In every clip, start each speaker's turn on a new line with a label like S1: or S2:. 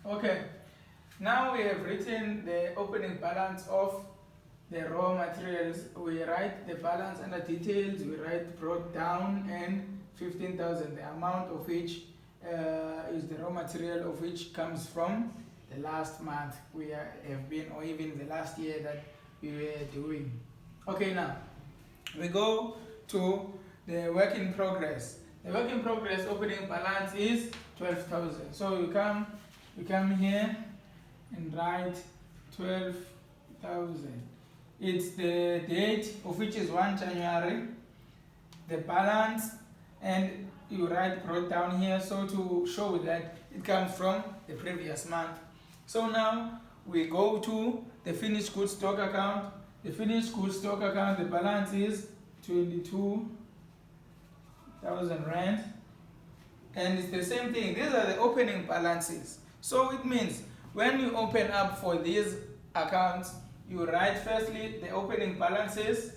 S1: Okay, now we have written the opening balance of the raw materials. We write the balance under details, we write brought down and 15,000, the amount of which is the raw material of which comes from the last month we have been, or even the last year that we were doing. Okay, now we go to the work in progress. The work in progress opening balance is 12,000. So you come here and write 12,000. It's the date of which is 1 January, the balance, and you write brought down here so to show that it comes from the previous month. So now we go to the finished goods stock account. The finished goods stock account, the balance is 22,000 rand, and it's the same thing. These are the opening balances. So it means when you open up for these accounts, you write firstly the opening balances,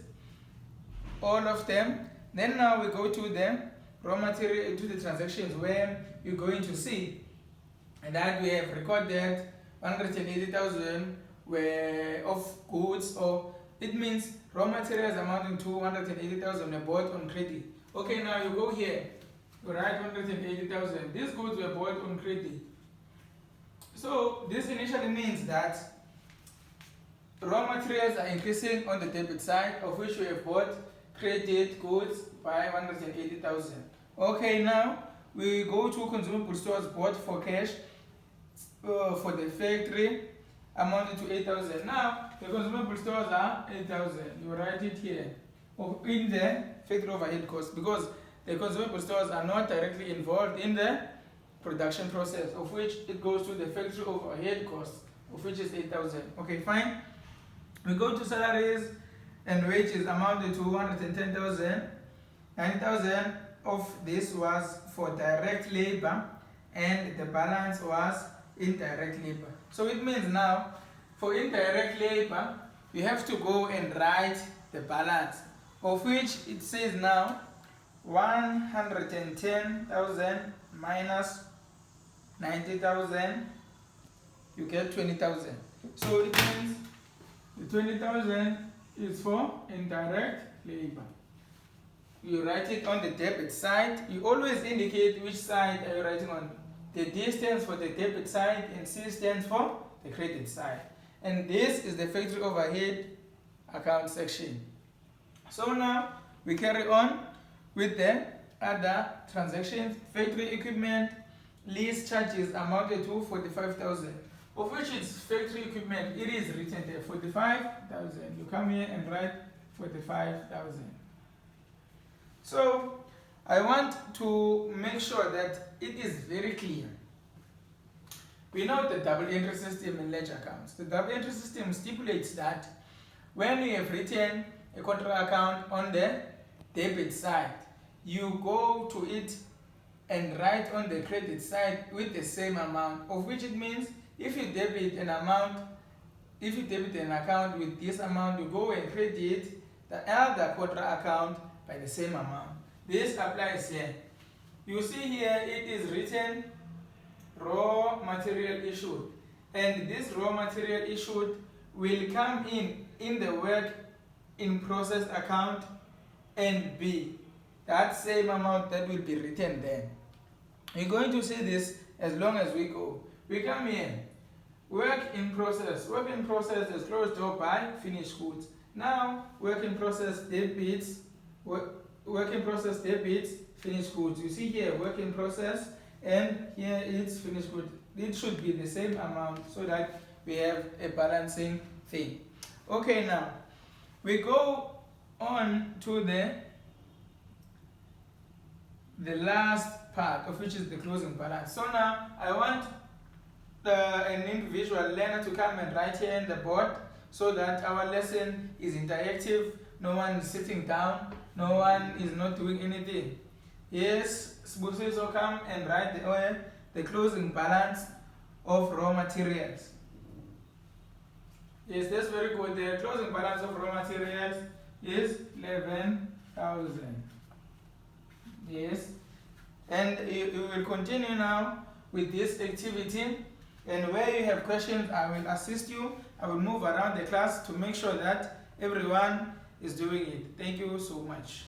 S1: all of them. Then now we go to the raw material, to the transactions where you're going to see that we have recorded 180,000 were of goods, or it means raw materials amounting to 180,000 were bought on credit. Okay, now you go here, you write 180,000. These goods were bought on credit. So this initially means that raw materials are increasing on the debit side, of which we have bought credit goods by 180,000. Okay, now we go to consumable stores bought for cash for the factory amounted to 8,000. Now the consumable stores are 8,000. You write it here in the factory overhead cost, because the consumable stores are not directly involved in the production process, of which it goes to the factory overhead cost, of which is 8,000. Okay, fine. We go to salaries and wages amounted to 110,000. 9,000 of this was for direct labor, and the balance was indirect labor. So it means now for indirect labor you have to go and write the balance, of which it says now 110,000 minus 90,000, you get 20,000. So it means the 20,000 is for indirect labor. You write it on the debit side. You always indicate which side are you writing on. The D stands for the debit side and C stands for the credit side. And this is the factory overhead account section. So now we carry on with the other transactions. Factory equipment lease charges amounted to 45,000, of which is factory equipment. It is written there 45,000. You come here and write 45,000. So I want to make sure that it is very clear. We know the double entry system in ledger accounts. The double entry system stipulates that when you have written a contract account on the debit side, you go to it and write on the credit side with the same amount, of which it means if you debit an account with this amount, you go and credit the other contract account by the same amount. This applies here. You see here it is written raw material issued, and this raw material issued will come in the work in process account and be that same amount that will be written there. You're going to see this as long as we go. We come here, work in process. Work in process is closed door by finished goods. Now work in process debits, work in process debits finished goods. You see here work in process, and here it's finished goods. It should be the same amount so that we have a balancing thing. Okay, now we go on to the last part, of which is the closing balance. So now I want an individual learner to come and write here in the board so that our lesson is interactive. No one is sitting down, no one is not doing anything. Yes, Sibusiso, come and write the closing balance of raw materials. Yes, that's very good. The closing balance of raw materials is 11,000. Yes, and you will continue now with this activity. And where you have questions, I will assist you. I will move around the class to make sure that everyone is doing it. Thank you so much.